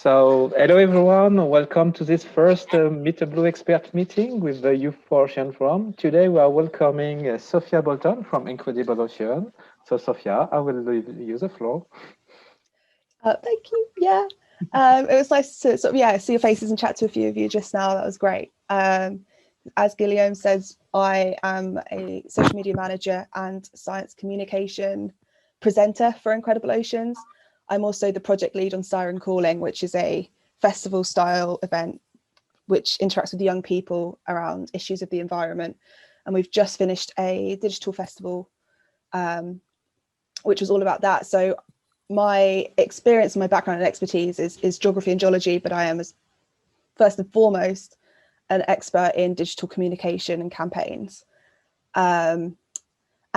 So, hello everyone, welcome to this first Meet a Blue Expert meeting with the Youth4Ocean Forum. Today we are welcoming Sophia Bolton from Incredible Ocean. So Sophia, I will leave you the floor. Thank you, yeah. It was nice to see your faces and chat to a few of you just now. That was great. As Guillaume says, I am a social media manager and science communication presenter for Incredible Oceans. I'm also the project lead on Siren Calling, which is a festival style event which interacts with young people around issues of the environment. And we've just finished a digital festival, which was all about that. So my experience, my background and expertise is geography and geology, but I am, first and foremost, an expert in digital communication and campaigns.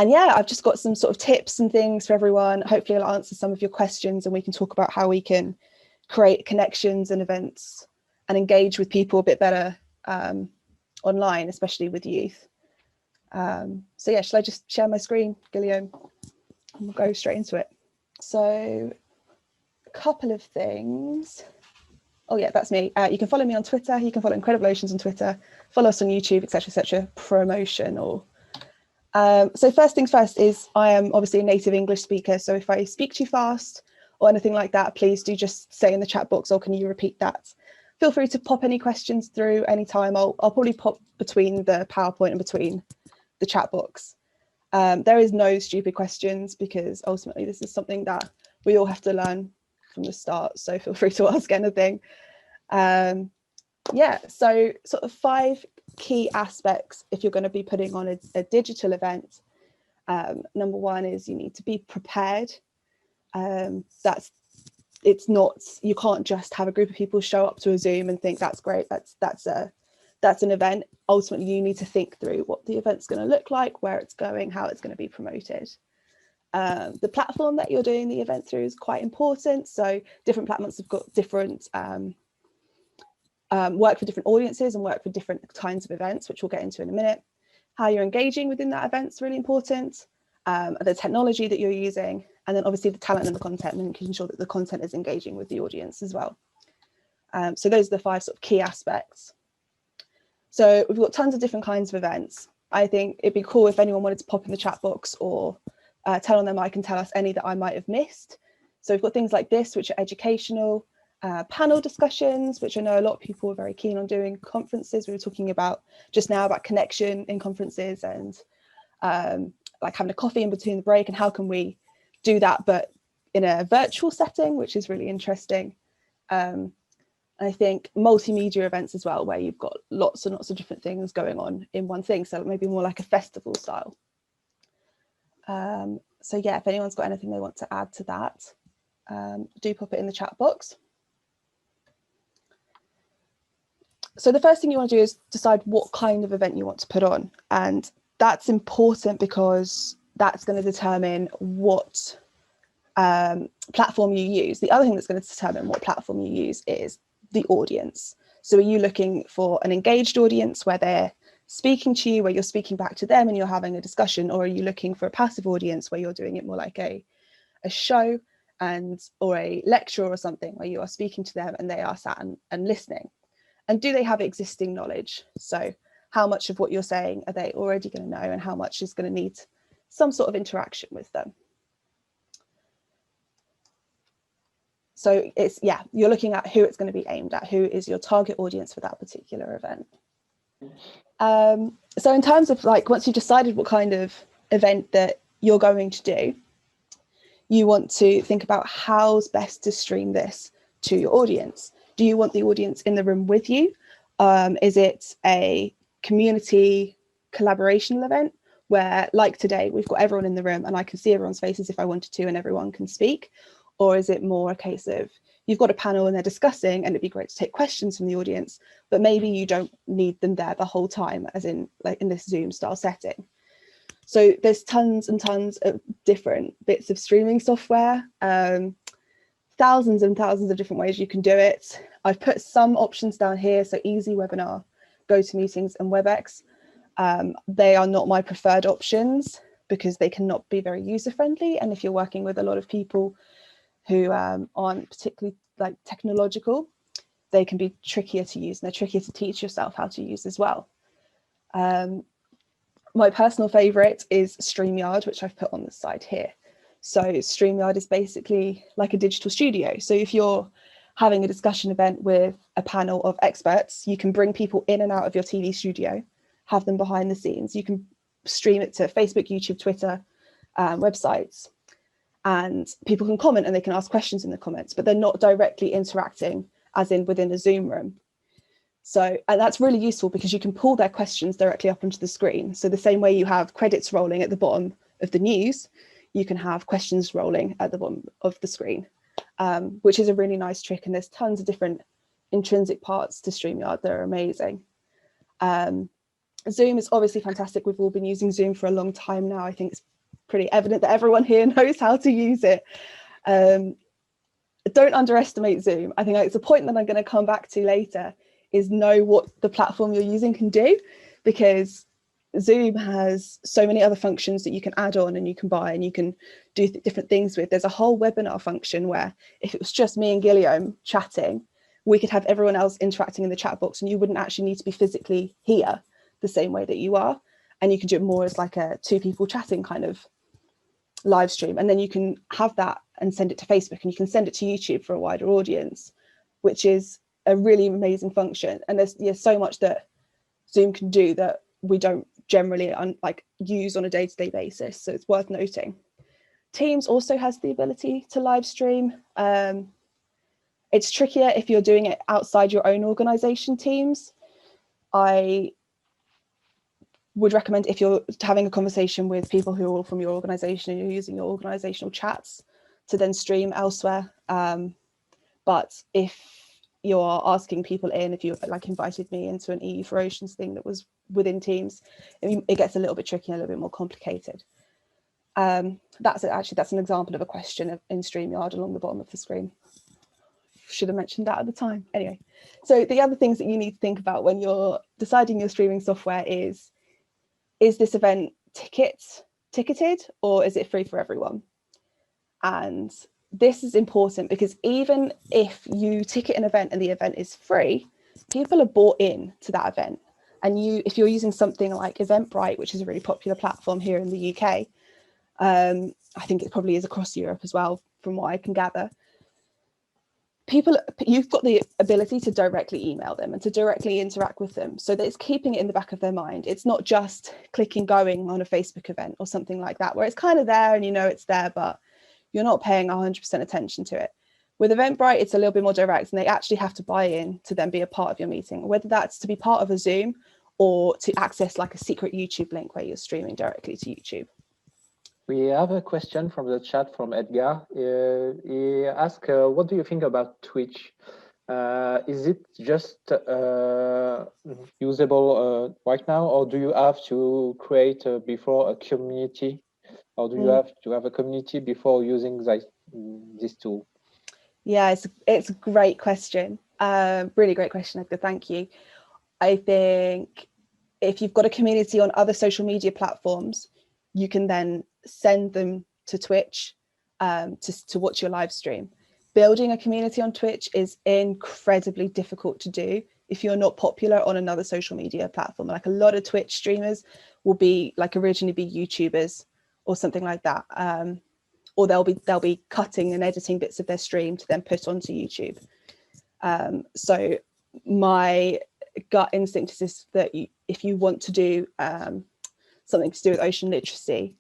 And yeah, I've just got some sort of tips and things for everyone. Hopefully I'll answer some of your questions and we can talk about how we can create connections and events and engage with people a bit better online, especially with youth. So yeah, shall I just share my screen, Guillaume? And we'll go straight into it. So a couple of things. Oh yeah, that's me. You can follow me on Twitter. You can follow Incredible Oceans on Twitter. Follow us on YouTube, etc. Promotion or. So first things first is I am obviously a native English speaker. So if I speak too fast or anything like that, please do just say in the chat box, or can you repeat that? Feel free to pop any questions through anytime. I'll probably pop between the PowerPoint and between the chat box. There is no stupid questions because ultimately this is something that we all have to learn from the start. So feel free to ask anything. Yeah, so sort of 5 key aspects if you're going to be putting on a digital event. Number 1 is you need to be prepared. You can't just have a group of people show up to a Zoom and think that's great, that's an event. Ultimately, you need to think through what the event's going to look like, where it's going, how it's going to be promoted. The platform that you're doing the event through is quite important. So different platforms have got different work for different audiences and work for different kinds of events, which we'll get into in a minute. How you're engaging within that event is really important. The technology that you're using, and then obviously the talent and the content, and making sure that the content is engaging with the audience as well. So those are the 5 sort of key aspects. So we've got tons of different kinds of events. I think it'd be cool if anyone wanted to pop in the chat box or tell on their mic and tell us any that I might have missed. So we've got things like this, which are educational, panel discussions, which I know a lot of people are very keen on doing. Conferences, we were talking about just now about connection in conferences and like having a coffee in between the break, and how can we do that but in a virtual setting, which is really interesting. I think multimedia events as well, where you've got lots and lots of different things going on in one thing, so maybe more like a festival style. So yeah, if anyone's got anything they want to add to that, do pop it in the chat box. So the first thing you want to do is decide what kind of event you want to put on, and that's important because that's going to determine what platform you use. The other thing that's going to determine what platform you use is the audience. So are you looking for an engaged audience where they're speaking to you, where you're speaking back to them and you're having a discussion, or are you looking for a passive audience where you're doing it more like a show or a lecture or something, where you are speaking to them and they are sat and listening? And do they have existing knowledge? So how much of what you're saying are they already going to know, and how much is going to need some sort of interaction with them? So it's, yeah, you're looking at who it's going to be aimed at, who is your target audience for that particular event. So in terms of like, once you've decided what kind of event that you're going to do, you want to think about how's best to stream this to your audience. Do you want the audience in the room with you? Is it a community collaborational event where, like today, we've got everyone in the room and I can see everyone's faces if I wanted to and everyone can speak? Or is it more a case of you've got a panel and they're discussing and it'd be great to take questions from the audience, but maybe you don't need them there the whole time, as in like in this Zoom style setting? So there's tons and tons of different bits of streaming software, thousands and thousands of different ways you can do it. I've put some options down here. So Easy Webinar, GoToMeetings and WebEx. They are not my preferred options because they cannot be very user friendly. And if you're working with a lot of people who aren't particularly like technological, they can be trickier to use, and they're trickier to teach yourself how to use as well. My personal favorite is StreamYard, which I've put on the side here. So StreamYard is basically like a digital studio. So if you're having a discussion event with a panel of experts, you can bring people in and out of your TV studio, have them behind the scenes. You can stream it to Facebook, YouTube, Twitter, websites, and people can comment and they can ask questions in the comments, but they're not directly interacting as in within a Zoom room. So, and that's really useful because you can pull their questions directly up onto the screen. So the same way you have credits rolling at the bottom of the news, you can have questions rolling at the bottom of the screen, which is a really nice trick. And there's tons of different intrinsic parts to StreamYard that are amazing. Zoom is obviously fantastic. We've all been using Zoom for a long time now. I think it's pretty evident that everyone here knows how to use it. Don't underestimate Zoom. I think it's a point that I'm going to come back to later, is know what the platform you're using can do, because Zoom has so many other functions that you can add on and you can buy and you can do different things with. There's a whole webinar function where if it was just me and Guillaume chatting, we could have everyone else interacting in the chat box and you wouldn't actually need to be physically here the same way that you are. And you can do it more as like a two people chatting kind of live stream. And then you can have that and send it to Facebook, and you can send it to YouTube for a wider audience, which is a really amazing function. And there's so much that Zoom can do that we don't generally use on a day-to-day basis. So it's worth noting. Teams also has the ability to live stream. It's trickier if you're doing it outside your own organization teams. I would recommend, if you're having a conversation with people who are all from your organization and you're using your organizational chats, to then stream elsewhere. But if you're asking people in, if you invited me into an Youth4Ocean thing that was within Teams, it gets a little bit tricky and a little bit more complicated. That's an example of a question in StreamYard along the bottom of the screen. Should have mentioned that at the time. Anyway, so the other things that you need to think about when you're deciding your streaming software is this event ticketed, or is it free for everyone? And this is important because even if you ticket an event and the event is free, people are bought in to that event. And if you're using something like Eventbrite, which is a really popular platform here in the UK, I think it probably is across Europe as well, from what I can gather, you've got the ability to directly email them and to directly interact with them, so that it's keeping it in the back of their mind. It's not just clicking going on a Facebook event or something like that, where it's kind of there and you know it's there, but you're not paying 100% attention to it. With Eventbrite, it's a little bit more direct, and they actually have to buy in to then be a part of your meeting, whether that's to be part of a Zoom or to access like a secret YouTube link where you're streaming directly to YouTube. We have a question from the chat from Edgar. He asked, what do you think about Twitch? Is it just usable right now, or do you have to create before a community, or do you have to have a community before using this tool? Yeah, it's a great question. Really great question, Edgar. Thank you. I think if you've got a community on other social media platforms, you can then send them to Twitch to watch your live stream. Building a community on Twitch is incredibly difficult to do if you're not popular on another social media platform. Like a lot of Twitch streamers will be originally be YouTubers or something like that, or they'll be cutting and editing bits of their stream to then put onto YouTube. So my gut instinct is that if you want to do something to do with ocean literacy,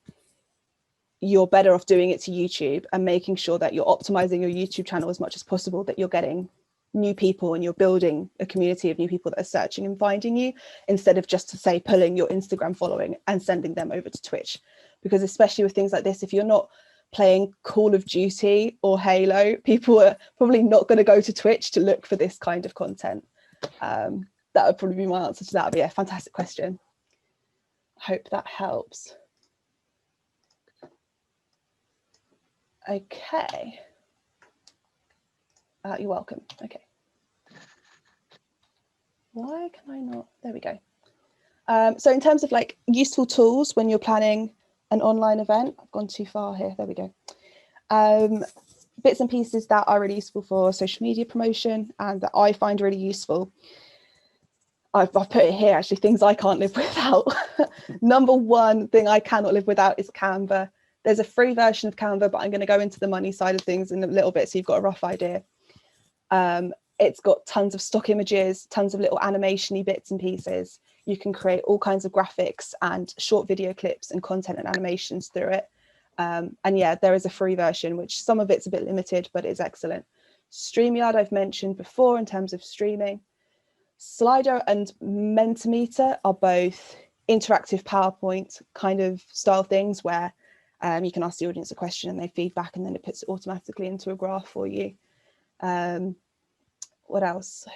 you're better off doing it to YouTube and making sure that you're optimizing your YouTube channel as much as possible, that you're getting new people and you're building a community of new people that are searching and finding you, instead of just to say pulling your Instagram following and sending them over to Twitch. Because especially with things like this, if you're not playing Call of Duty or Halo, people are probably not going to go to Twitch to look for this kind of content. That would probably be my answer to that. But yeah, fantastic question. Hope that helps. Okay. You're welcome. Okay. Why can I not? There we go. So in terms of useful tools when you're planning an online event, I've gone too far here. There we go. bits and pieces that are really useful for social media promotion and that I find really useful. I've put it here, actually, things I can't live without. Number one thing I cannot live without is Canva. There's a free version of Canva, but I'm going to go into the money side of things in a little bit, so you've got a rough idea. It's got tons of stock images, tons of little animation-y bits and pieces. You can create all kinds of graphics and short video clips and content and animations through it. And yeah, there is a free version, which some of it's a bit limited, but it's excellent. StreamYard I've mentioned before in terms of streaming. Slido and Mentimeter are both interactive PowerPoint kind of style things where you can ask the audience a question and they feedback, and then it puts it automatically into a graph for you. What else?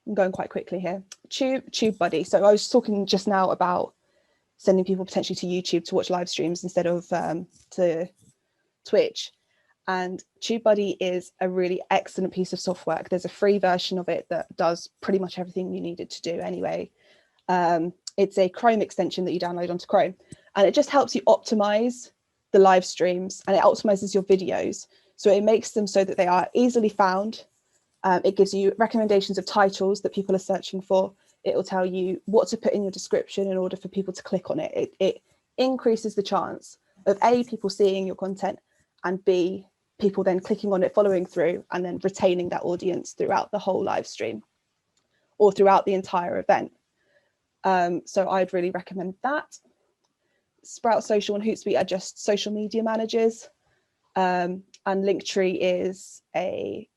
I'm going quite quickly here. TubeBuddy. So I was talking just now about sending people potentially to YouTube to watch live streams instead of to Twitch. And TubeBuddy is a really excellent piece of software. There's a free version of it that does pretty much everything you need it to do anyway. It's a Chrome extension that you download onto Chrome, and it just helps you optimize the live streams, and it optimizes your videos. So it makes them so that they are easily found. It gives you recommendations of titles that people are searching for. It will tell you what to put in your description in order for people to click on it. It increases the chance of A, people seeing your content, and B, people then clicking on it, following through, and then retaining that audience throughout the whole live stream or throughout the entire event. So I'd really recommend that. Sprout Social and Hootsuite are just social media managers. And Linktree is a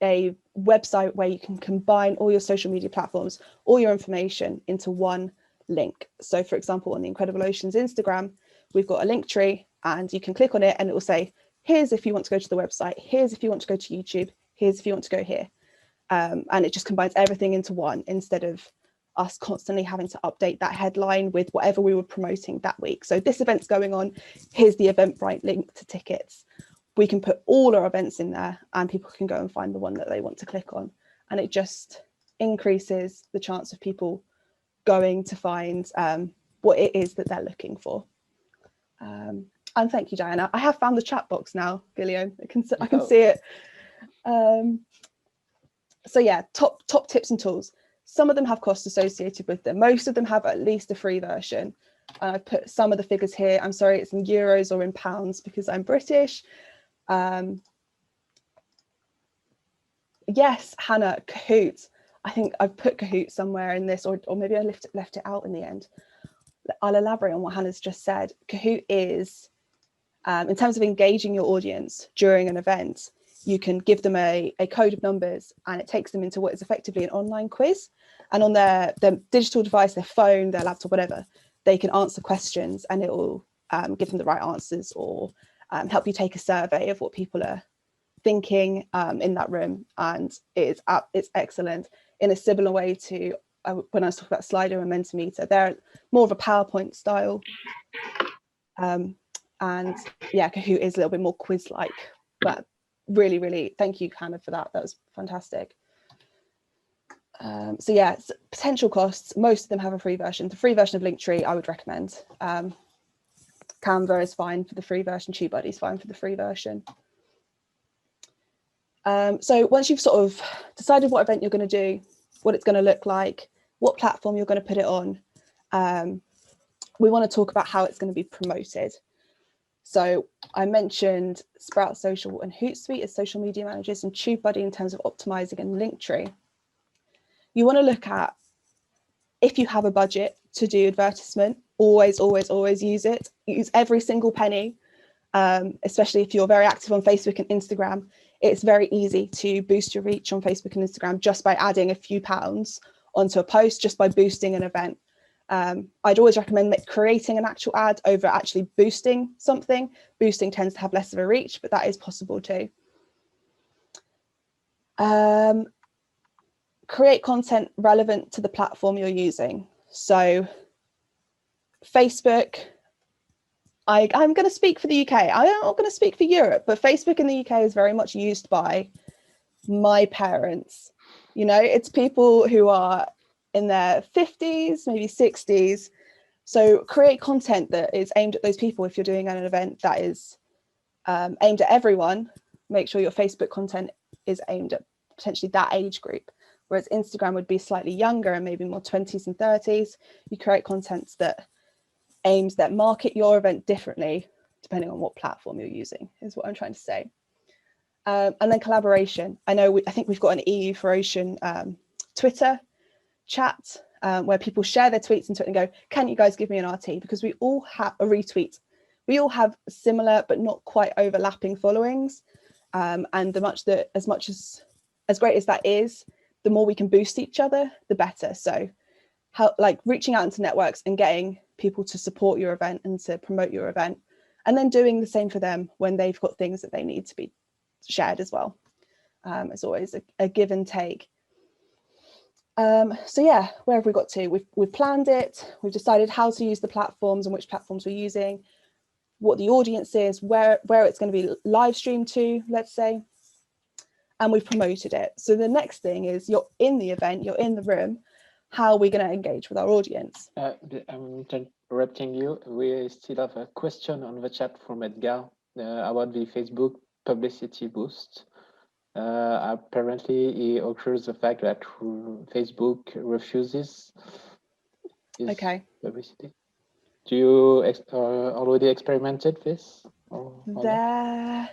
website where you can combine all your social media platforms, all your information into one link. So for example, on the Incredible Oceans Instagram, we've got a Linktree, and you can click on it and it will say, here's if you want to go to the website, here's if you want to go to YouTube, here's if you want to go here. And it just combines everything into one instead of us constantly having to update that headline with whatever we were promoting that week. So this event's going on, here's the Eventbrite link to tickets. We can put all our events in there and people can go and find the one that they want to click on. And it just increases the chance of people going to find what it is that they're looking for. And thank you, Diana. I have found the chat box now, Gillian. I can see it. So yeah, top tips and tools. Some of them have costs associated with them. Most of them have at least a free version. I've put some of the figures here. I'm sorry, it's in euros or in pounds because I'm British. Yes, Hannah, Kahoot. I think I've put Kahoot somewhere in this, or maybe I left it out in the end. I'll elaborate on what Hannah's just said. Kahoot is, in terms of engaging your audience during an event, you can give them a code of numbers and it takes them into what is effectively an online quiz. And on their digital device, their phone, their laptop, whatever, they can answer questions and it will give them the right answers or help you take a survey of what people are thinking in that room. And it's excellent in a similar way to when I was talking about Slido and Mentimeter. They're more of a PowerPoint style. And yeah, Kahoot is a little bit more quiz-like, but really, really, thank you, Hannah, for that. That was fantastic. So yeah, potential costs, most of them have a free version. The free version of Linktree, I would recommend. Canva is fine for the free version. TubeBuddy is fine for the free version. So once you've sort of decided what event you're going to do, what it's going to look like, what platform you're going to put it on, we want to talk about how it's going to be promoted. So I mentioned Sprout Social and Hootsuite as social media managers, and TubeBuddy in terms of optimizing, and Linktree. You want to look at, if you have a budget to do advertisement, always use it. Use every single penny, especially if you're very active on Facebook and Instagram. It's very easy to boost your reach on Facebook and Instagram just by adding a few pounds onto a post, just by boosting an event. I'd always recommend creating an actual ad over actually boosting something. Boosting tends to have less of a reach, but that is possible too. Create content relevant to the platform you're using. So Facebook, I'm going to speak for the UK. I'm not going to speak for Europe, but Facebook in the UK is very much used by my parents. You know, it's people who are in their 50s, maybe 60s. So create content that is aimed at those people if you're doing an event that is aimed at everyone, make sure your Facebook content is aimed at potentially that age group. Whereas Instagram would be slightly younger and maybe more 20s and 30s. You create content that market your event differently, depending on what platform you're using, is what I'm trying to say. And then collaboration. I think we've got an EU4Ocean Twitter chat where people share their tweets into it and go, can you guys give me an RT? Because we all have a retweet. We all have similar but not quite overlapping followings. And as great as that is, the more we can boost each other, the better. So reaching out into networks and getting people to support your event and to promote your event, and then doing the same for them when they've got things that they need to be shared as well. It's always a give and take. So yeah, where have we got to? We've planned it. We've decided how to use the platforms and which platforms we're using, what the audience is, where it's going to be live streamed to, let's say, and we've promoted it. So the next thing is you're in the event, you're in the room. How are we going to engage with our audience? I'm interrupting you. We still have a question on the chat from Edgar about the Facebook publicity boost. Apparently, he occurs the fact that Facebook refuses publicity. Do you already experimented this? There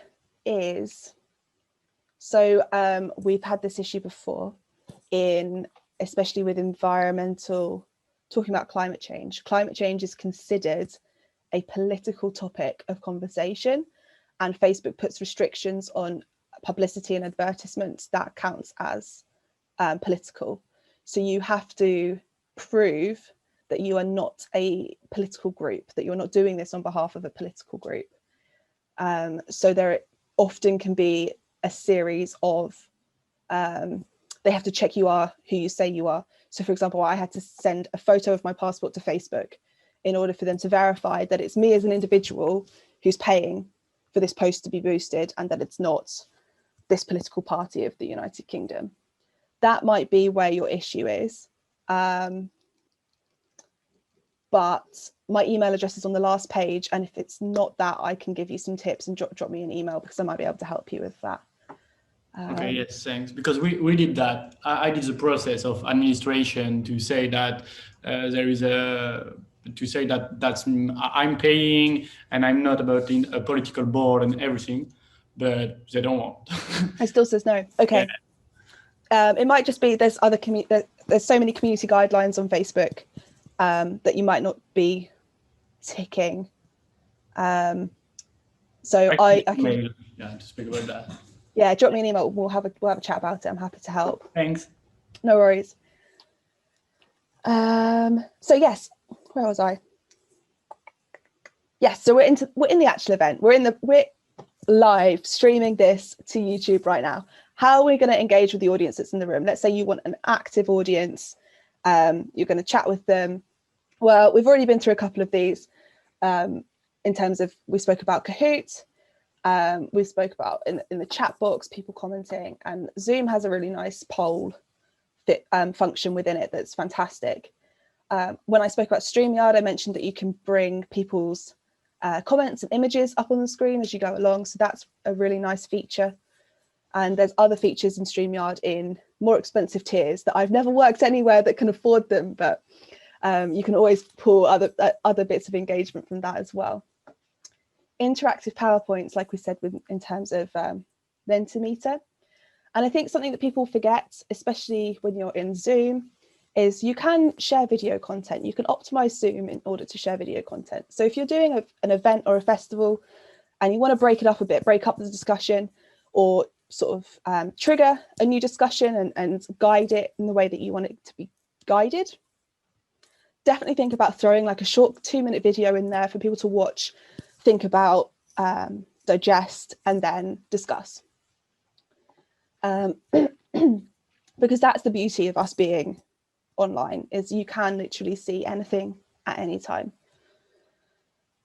is. So we've had this issue before, especially with talking about climate change. Climate change is considered a political topic of conversation, and Facebook puts restrictions on publicity and advertisements that counts as political. So you have to prove that you are not a political group, that you're not doing this on behalf of a political group. So there often can be a series of, they have to check you are who you say you are. So for example, I had to send a photo of my passport to Facebook in order for them to verify that it's me as an individual who's paying for this post to be boosted and that it's not this political party of the United Kingdom. That might be where your issue is. But my email address is on the last page. And if it's not that, I can give you some tips and drop me an email, because I might be able to help you with that. Okay, yes, thanks. Because we did that. I did the process of administration to say that that's I'm paying and I'm not about a political board and everything, but they don't want. It still says no. Okay. Yeah. It might just be there's so many community guidelines on Facebook that you might not be ticking. So I can to speak about that. Yeah, drop me an email. We'll have a chat about it. I'm happy to help. Thanks. No worries. So yes, where was I? Yes, so we're in the actual event. We're live streaming this to YouTube right now. How are we going to engage with the audience that's in the room? Let's say you want an active audience. You're going to chat with them. Well, we've already been through a couple of these in terms of, we spoke about Kahoot. We spoke about in the chat box, people commenting, and Zoom has a really nice poll function within it that's fantastic. When I spoke about StreamYard, I mentioned that you can bring people's comments and images up on the screen as you go along. So that's a really nice feature. And there's other features in StreamYard in more expensive tiers that I've never worked anywhere that can afford them, but you can always pull other bits of engagement from that as well. Interactive PowerPoints, like we said, in terms of Mentimeter. And I think something that people forget, especially when you're in Zoom, is you can share video content. You can optimize Zoom in order to share video content. So if you're doing an event or a festival and you want to break it up a bit, break up the discussion, or sort of trigger a new discussion and guide it in the way that you want it to be guided, definitely think about throwing like a short 2-minute video in there for people to watch, think about, digest, and then discuss. Because that's the beauty of us being online, is you can literally see anything at any time.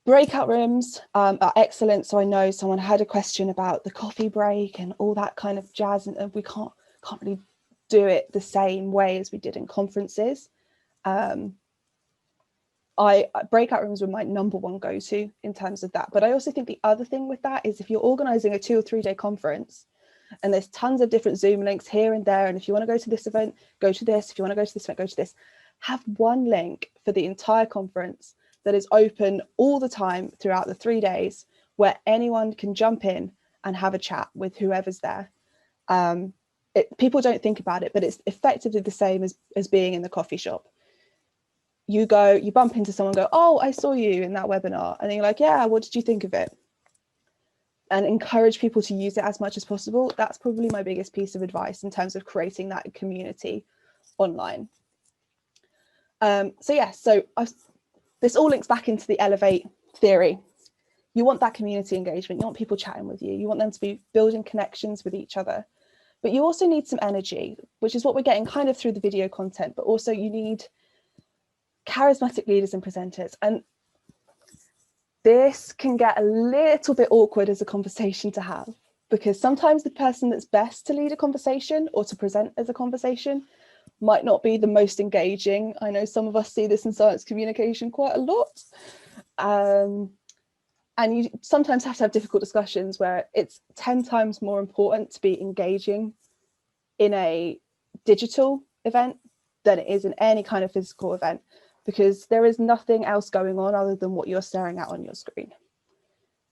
Breakout rooms are excellent. So I know someone had a question about the coffee break and all that kind of jazz, and we can't really do it the same way as we did in conferences. breakout rooms were my #1 go-to in terms of that. But I also think the other thing with that is if you're organising a 2 or 3 day conference and there's tons of different Zoom links here and there, and if you want to go to this event, go to this. If you want to go to this event, go to this. Have one link for the entire conference that is open all the time throughout the 3 days, where anyone can jump in and have a chat with whoever's there. People don't think about it, but it's effectively the same as being in the coffee shop. You bump into someone, go, oh, I saw you in that webinar. And then you're like, yeah, what did you think of it? And encourage people to use it as much as possible. That's probably my biggest piece of advice in terms of creating that community online. This all links back into the Elevate theory. You want that community engagement. You want people chatting with you. You want them to be building connections with each other. But you also need some energy, which is what we're getting kind of through the video content, but also you need charismatic leaders and presenters. And this can get a little bit awkward as a conversation to have, because sometimes the person that's best to lead a conversation or to present as a conversation might not be the most engaging. I know some of us see this in science communication quite a lot. And you sometimes have to have difficult discussions where it's 10 times more important to be engaging in a digital event than it is in any kind of physical event, because there is nothing else going on other than what you're staring at on your screen.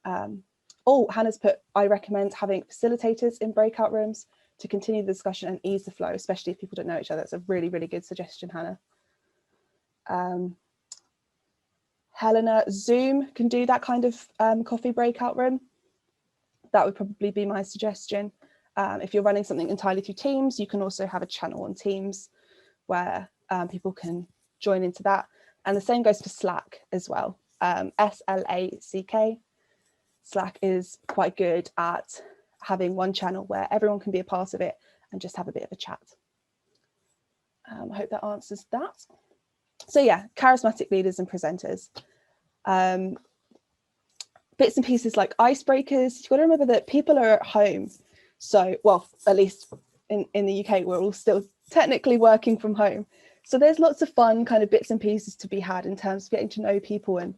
Hannah's put, I recommend having facilitators in breakout rooms to continue the discussion and ease the flow, especially if people don't know each other. That's a really, really good suggestion, Hannah. Helena, Zoom can do that kind of coffee breakout room. That would probably be my suggestion. If you're running something entirely through Teams, you can also have a channel on Teams where people can join into that. And the same goes for Slack as well. SLACK. Slack is quite good at having one channel where everyone can be a part of it and just have a bit of a chat. I hope that answers that. So yeah, charismatic leaders and presenters. Bits and pieces like icebreakers. You've got to remember that people are at home. So, well, at least in the UK, we're all still technically working from home. So there's lots of fun kind of bits and pieces to be had in terms of getting to know people. And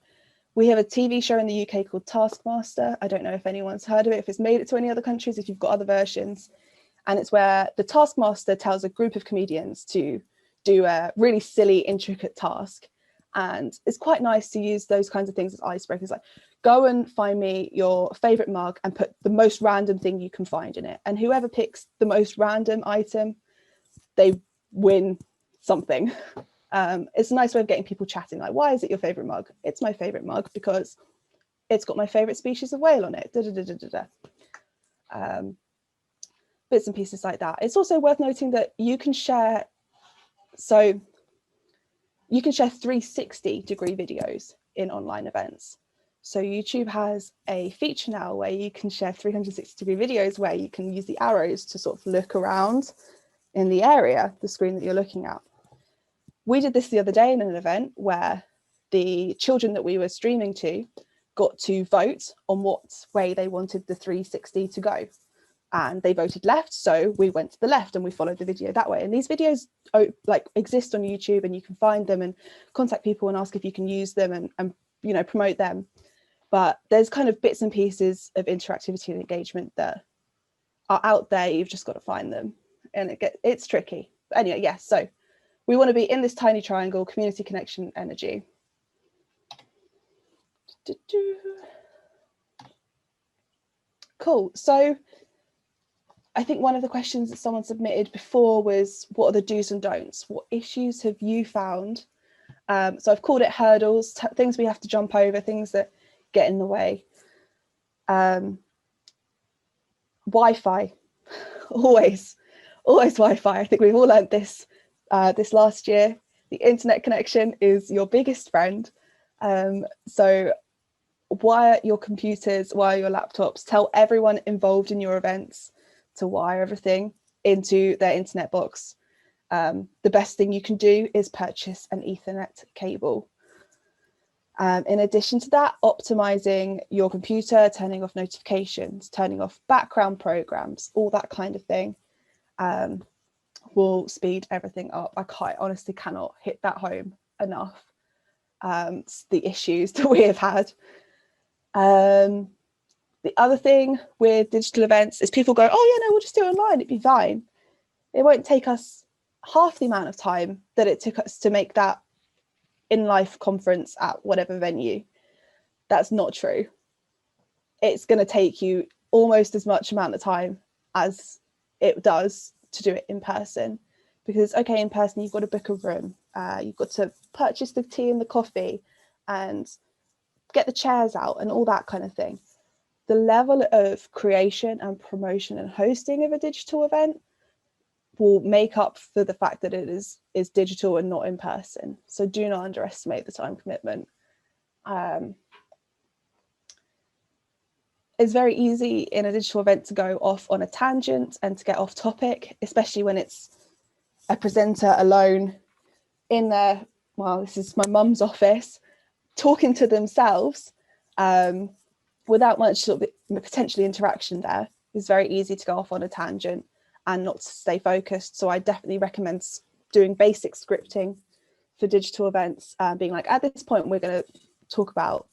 we have a TV show in the UK called Taskmaster. I don't know if anyone's heard of it, if it's made it to any other countries, if you've got other versions. And it's where the Taskmaster tells a group of comedians to do a really silly, intricate task. And it's quite nice to use those kinds of things as icebreakers, like go and find me your favorite mug and put the most random thing you can find in it. And whoever picks the most random item, they win something. It's a nice way of getting people chatting, like, why is it your favorite mug? It's my favorite mug because it's got my favorite species of whale on it. Bits and pieces like that. It's also worth noting that you can share, so you can share 360-degree videos in online events. So YouTube has a feature now where you can share 360-degree videos where you can use the arrows to sort of look around in the area, the screen that you're looking at. We did this the other day in an event where the children that we were streaming to got to vote on what way they wanted the 360 to go. And they voted left, so we went to the left and we followed the video that way. And these videos exist on YouTube, and you can find them and contact people and ask if you can use them and you know, promote them. But there's kind of bits and pieces of interactivity and engagement that are out there. You've just got to find them, and it's tricky. But anyway, yes. So we want to be in this tiny triangle: community, connection, energy. Cool. So I think one of the questions that someone submitted before was, what are the do's and don'ts? What issues have you found? So I've called it hurdles, things we have to jump over, things that get in the way. Wi-Fi, always Wi-Fi. I think we've all learned this this last year. The internet connection is your biggest friend. So wire your computers, wire your laptops, tell everyone involved in your events to wire everything into their internet box. The best thing you can do is purchase an Ethernet cable. In addition to that, optimizing your computer, turning off notifications, turning off background programs, all that kind of thing will speed everything up. I honestly cannot hit that home enough. the issues that we have had. The other thing with digital events is people go, oh yeah, no, we'll just do it online, it'd be fine. It won't take us half the amount of time that it took us to make that in-life conference at whatever venue. That's not true. It's going to take you almost as much amount of time as it does to do it in person. Because, okay, in person, you've got to book a room, you've got to purchase the tea and the coffee and get the chairs out and all that kind of thing. The level of creation and promotion and hosting of a digital event will make up for the fact that it is digital and not in person. So do not underestimate the time commitment. It's very easy in a digital event to go off on a tangent and to get off topic, especially when it's a presenter alone in their, well, this is my mum's office, talking to themselves without much sort of potentially interaction there. It's very easy to go off on a tangent and not to stay focused. So I definitely recommend doing basic scripting for digital events, being like, at this point, we're going to talk about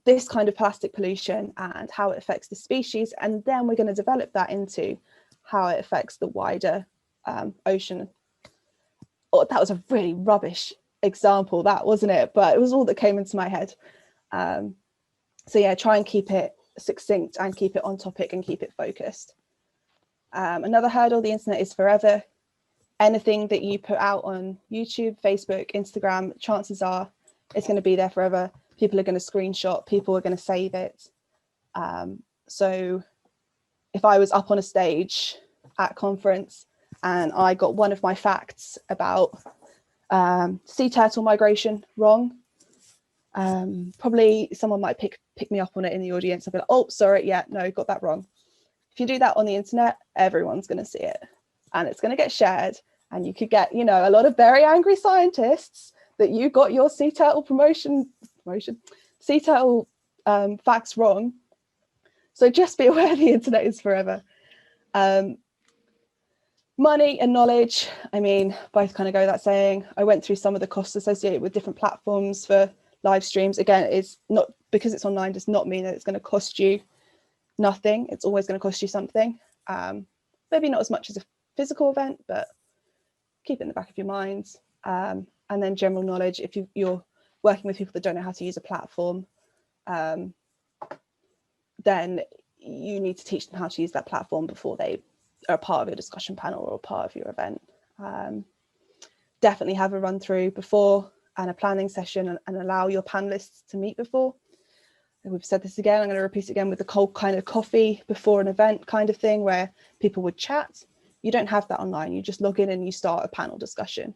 this kind of plastic pollution and how it affects the species. And then we're going to develop that into how it affects the wider ocean. Oh, that was a really rubbish example, that wasn't it? But it was all that came into my head. So yeah, try and keep it succinct and keep it on topic and keep it focused. Another hurdle, the internet is forever. Anything that you put out on YouTube, Facebook, Instagram, chances are it's going to be there forever. People are going to screenshot, people are going to save it. So if I was up on a stage at a conference and I got one of my facts about sea turtle migration wrong, probably someone might pick me up on it in the audience. I'll be like, oh, sorry, yeah, no, got that wrong. If you do that on the internet, everyone's going to see it and it's going to get shared. And you could get, you know, a lot of very angry scientists that you got your sea turtle sea turtle facts wrong. So just be aware the internet is forever. Money and knowledge, I mean, both kind of go without saying. I went through some of the costs associated with different platforms for live streams. Again, it's not, because it's online does not mean that it's going to cost you nothing. It's always going to cost you something. Maybe not as much as a physical event, but keep it in the back of your minds. And then general knowledge, if you're working with people that don't know how to use a platform, then you need to teach them how to use that platform before they are a part of your discussion panel or a part of your event. Definitely have a run through before and a planning session and allow your panelists to meet before. And we've said this again, I'm going to repeat it again with the cold kind of coffee before an event kind of thing where people would chat. You don't have that online. You just log in and you start a panel discussion.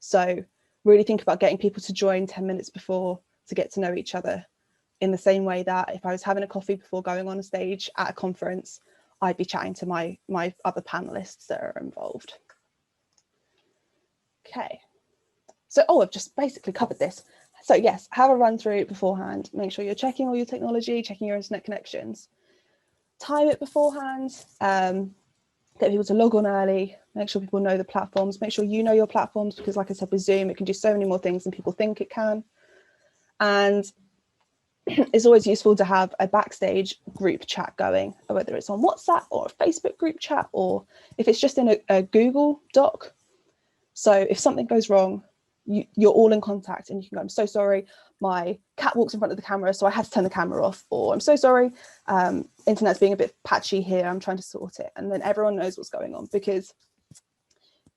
So really think about getting people to join 10 minutes before to get to know each other, in the same way that if I was having a coffee before going on a stage at a conference, I'd be chatting to my other panelists that are involved. Okay, so I've just basically covered this. So yes, have a run through it beforehand. Make sure you're checking all your technology, checking your internet connections. Time it beforehand. Get people to log on early. Make sure people know the platforms. Make sure you know your platforms, because like I said with Zoom, it can do so many more things than people think it can. And it's always useful to have a backstage group chat going, whether it's on WhatsApp or a Facebook group chat, or if it's just in a Google Doc. So if something goes wrong, you're all in contact and you can go, I'm so sorry, my cat walks in front of the camera, so I had to turn the camera off, or I'm so sorry, internet's being a bit patchy here, I'm trying to sort it. And then everyone knows what's going on, because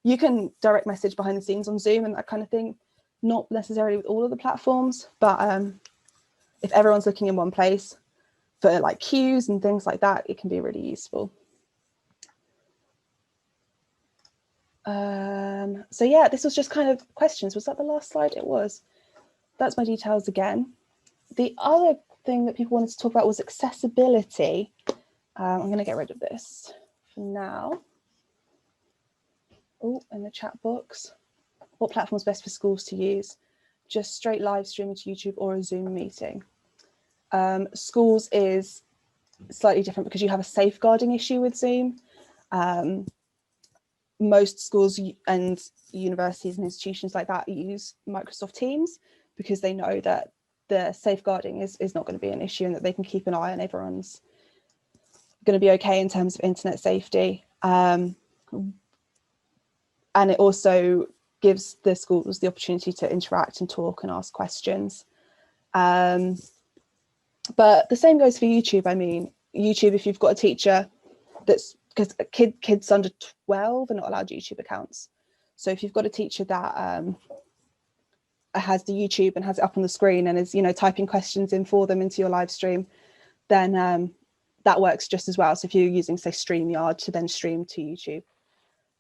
you can direct message behind the scenes on Zoom and that kind of thing, not necessarily with all of the platforms, but if everyone's looking in one place for like cues and things like that, it can be really useful. So yeah, this was just kind of questions. Was that the last slide? It was. That's my details again. The other thing that people wanted to talk about was accessibility. I'm going to get rid of this for now. Oh, in the chat box. What platform is best for schools to use? Just straight live streaming to YouTube or a Zoom meeting? Schools is slightly different because you have a safeguarding issue with Zoom. most schools and universities and institutions like that use Microsoft Teams because they know that the safeguarding is not going to be an issue and that they can keep an eye on everyone's going to be okay in terms of internet safety. And it also gives the schools the opportunity to interact and talk and ask questions. But the same goes for YouTube. I mean, YouTube, if you've got a teacher that's, because kids under 12 are not allowed YouTube accounts. So if you've got a teacher that has the YouTube and has it up on the screen and is, you know, typing questions in for them into your live stream, then that works just as well. So if you're using, say, StreamYard to then stream to YouTube.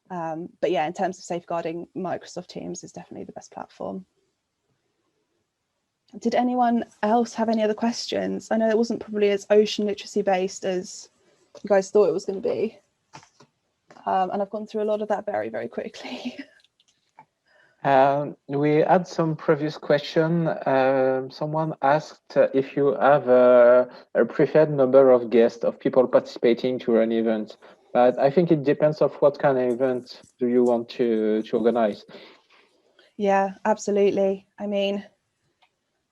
But yeah, in terms of safeguarding, Microsoft Teams is definitely the best platform. Did anyone else have any other questions? I know it wasn't probably as ocean literacy based as you guys thought it was going to be. And I've gone through a lot of that very, very quickly. We had some previous question. Someone asked if you have a preferred number of guests, of people participating to an event. But I think it depends of what kind of event do you want to organize. Yeah, absolutely. I mean,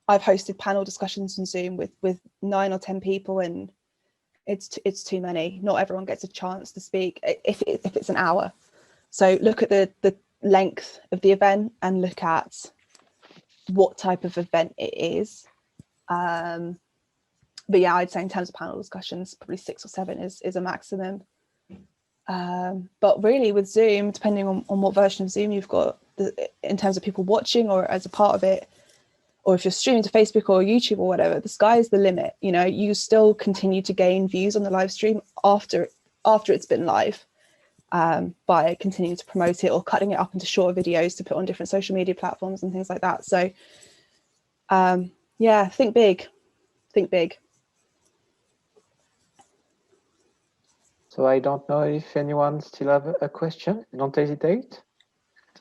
I've hosted panel discussions on Zoom with 9 or 10 people, and it's too many. Not everyone gets a chance to speak if it's an hour. So look at the length of the event and look at what type of event it is. But yeah, I'd say in terms of panel discussions, probably 6 or 7 is a maximum. But really with Zoom, depending on what version of Zoom you've got, in terms of people watching or as a part of it, or if you're streaming to Facebook or YouTube or whatever, the sky is the limit. You know, you still continue to gain views on the live stream after it's been live, by continuing to promote it or cutting it up into shorter videos to put on different social media platforms and things like that. So yeah, think big. So I don't know if anyone still have a question. Don't hesitate.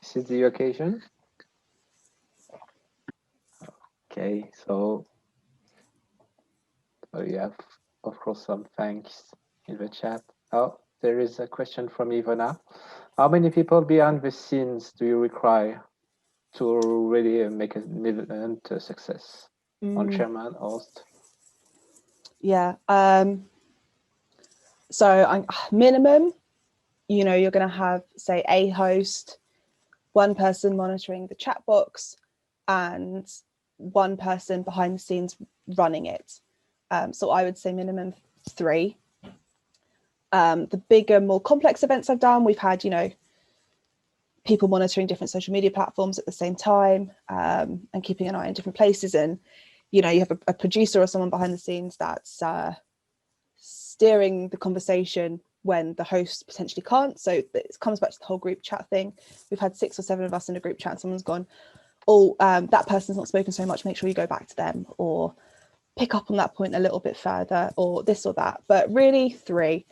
This is the occasion. Okay, so you have, of course, some thanks in the chat. Oh, there is a question from Ivana. How many people behind the scenes do you require to really make an event a success? On chairman, host? Yeah. So minimum, you know, you're going to have, say, a host, one person monitoring the chat box, and one person behind the scenes running it. So I would say minimum 3. The bigger, more complex events I've done, we've had, you know, people monitoring different social media platforms at the same time, and keeping an eye on different places. And, you know, you have a producer or someone behind the scenes that's steering the conversation when the host potentially can't. So it comes back to the whole group chat thing. We've had 6 or 7 of us in a group chat and someone's gone, oh, that person's not spoken so much, make sure you go back to them, or pick up on that point a little bit further, or this or that. But really 3.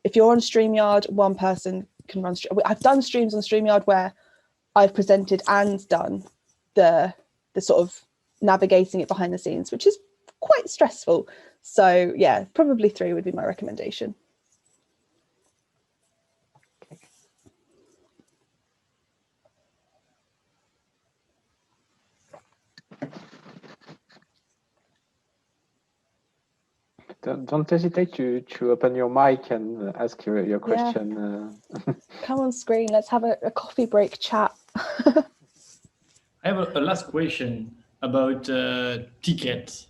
If you're on StreamYard, one person can run. I've done streams on StreamYard where I've presented and done the sort of navigating it behind the scenes, which is quite stressful. So yeah, probably 3 would be my recommendation. Don't hesitate to open your mic and ask your question. Yeah. Come on screen, let's have a coffee break chat. I have a last question about tickets.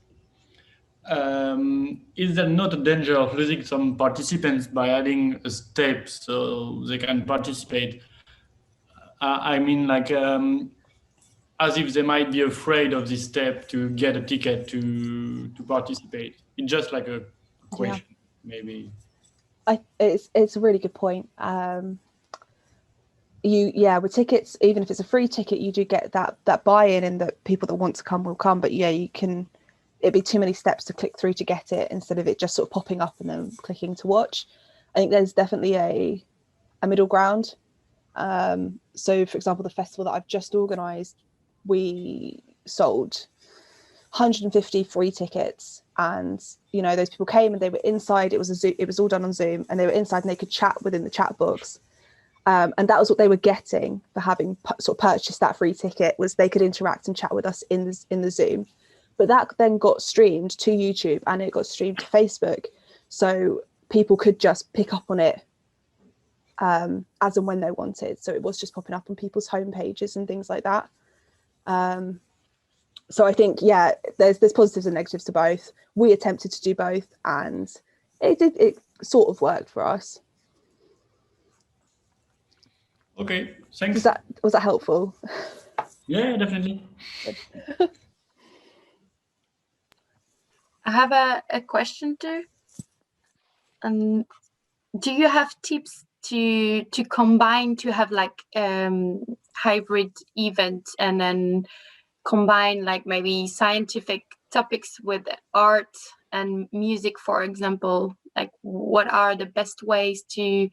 Is there not a danger of losing some participants by adding a step so they can participate? I mean, like, as if they might be afraid of this step to get a ticket to participate. It's just like a question, maybe. It's a really good point. With tickets, even if it's a free ticket, you do get that buy-in, and that people that want to come will come. But yeah, it'd be too many steps to click through to get it, instead of it just sort of popping up and then clicking to watch. I think there's definitely a middle ground. So for example, the festival that I've just organised, we sold 150 free tickets, and you know, those people came and they were inside. It was all done on Zoom, and they were inside and they could chat within the chat box. And that was what they were getting for having sort of purchased that free ticket, was they could interact and chat with us in the Zoom. But that then got streamed to YouTube and it got streamed to Facebook. So people could just pick up on it as and when they wanted. So it was just popping up on people's home pages and things like that. So I think, yeah, there's positives and negatives to both. We attempted to do both and it sort of worked for us. Okay, thanks. Was that helpful? Yeah, definitely. I have a question too. Do you have tips to combine, to have like hybrid event and then combine like maybe scientific topics with art and music, for example? Like, what are the best ways to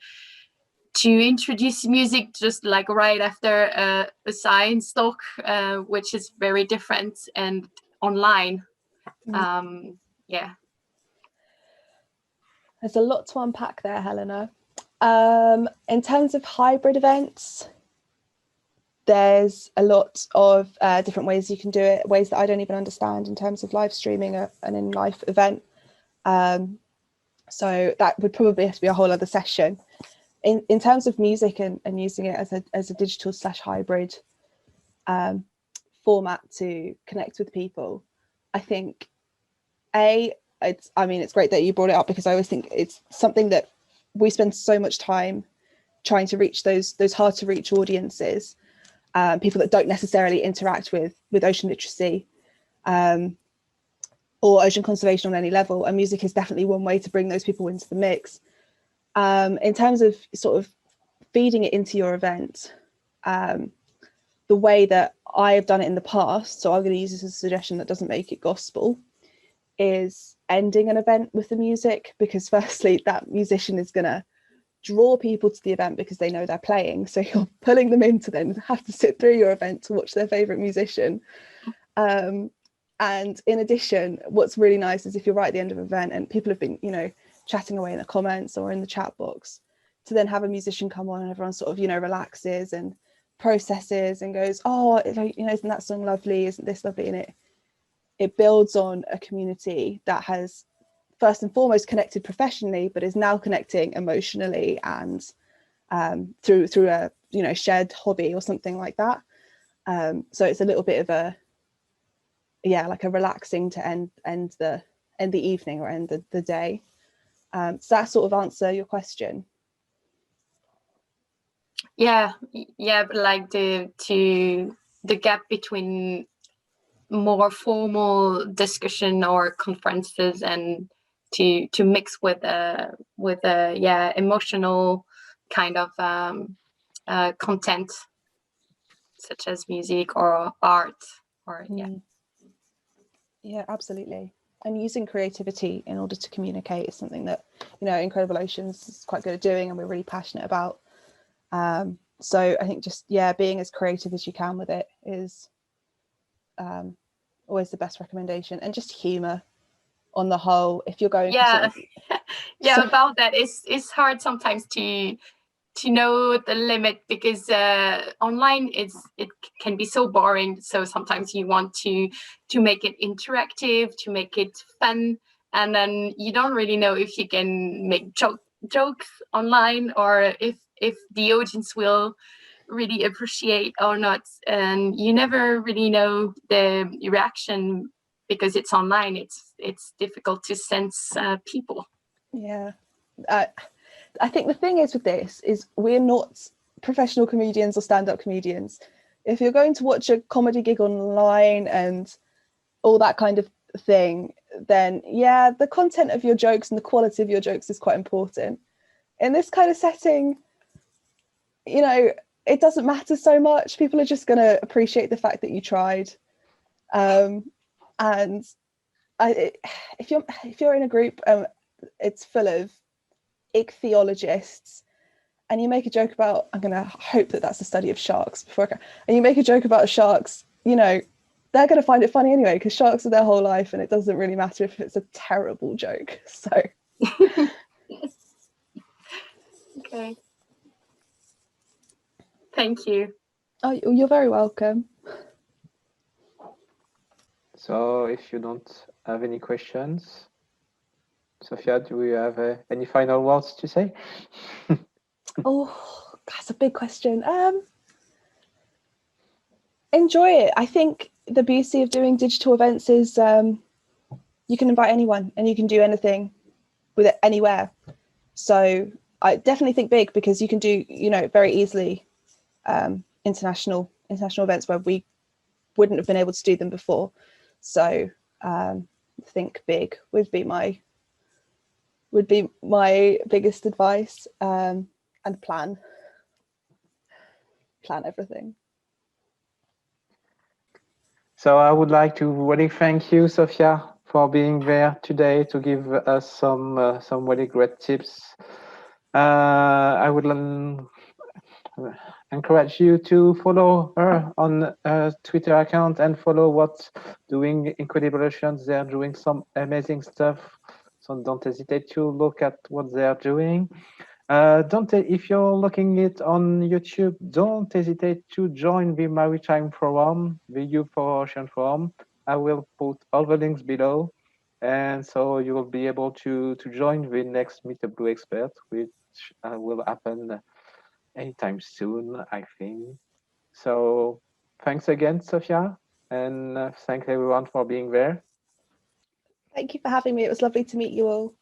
introduce music just like right after a science talk, which is very different and online? Yeah. There's a lot to unpack there, Helena. In terms of hybrid events, there's a lot of different ways you can do it, ways that I don't even understand in terms of live streaming an in-life event. So that would probably have to be a whole other session. In terms of music and using it as a digital / hybrid format to connect with people, I think it's great that you brought it up, because I always think it's something that we spend so much time trying to reach those hard to reach audiences, people that don't necessarily interact with ocean literacy or ocean conservation on any level, and music is definitely one way to bring those people into the mix. In terms of sort of feeding it into your event, the way that I have done it in the past, so I'm going to use this as a suggestion that doesn't make it gospel, is ending an event with the music, because firstly, that musician is going to draw people to the event because they know they're playing. So you're pulling them in to then have to sit through your event to watch their favourite musician. And in addition, what's really nice is if you're right at the end of an event and people have been, chatting away in the comments or in the chat box, to then have a musician come on and everyone sort of, relaxes and processes and goes, oh, isn't that song lovely? Isn't this lovely? And it builds on a community that has first and foremost connected professionally, but is now connecting emotionally and through a shared hobby or something like that. So it's a little bit of a relaxing to end the evening or end the day. Does that sort of answer your question? Yeah, but like the gap between more formal discussion or conferences and to mix with a emotional kind of content, such as music or art, or Yeah, absolutely. And using creativity in order to communicate is something that Incredible Oceans is quite good at doing, and we're really passionate about. So I think just being as creative as you can with it is always the best recommendation. And just humor on the whole, if you're going about that, it's hard sometimes to know the limit, because online it can be so boring. So sometimes you want to make it interactive, to make it fun, and then you don't really know if you can make jokes online or if the audience will really appreciate or not, and you never really know the reaction because it's online. It's difficult to sense people. I think the thing is with this is we're not professional comedians or stand-up comedians. If you're going to watch a comedy gig online and all that kind of thing, then the content of your jokes and the quality of your jokes is quite important. In this kind of setting, it doesn't matter so much. People are just going to appreciate the fact that you tried. And if you're in a group, it's full of ichthyologists, and you make a joke about, I'm going to hope that that's the study of sharks and you make a joke about sharks, they're going to find it funny anyway, because sharks are their whole life, and it doesn't really matter if it's a terrible joke. So. Okay. Thank you. Oh, you're very welcome. So if you don't have any questions, Sophia, do you have any final words to say? Oh, that's a big question. Enjoy it. I think the beauty of doing digital events is you can invite anyone and you can do anything with it anywhere. So I definitely think big, because you can do, very easily international events where we wouldn't have been able to do them before. So think big would be my biggest advice, and plan everything. So I would like to really thank you, Sophia, for being there today to give us some really great tips. I would encourage you to follow her on her Twitter account and follow what's doing Incredible Oceans. They're doing some amazing stuff, so don't hesitate to look at what they're doing. If you're looking it on YouTube, don't hesitate to join the Maritime Forum, the Youth4Ocean Forum. I will put all the links below, and so you will be able to join the next Meet the Blue Expert, which will happen anytime soon, I think. So thanks again, Sophia, and thanks everyone for being there. Thank you for having me. It was lovely to meet you all.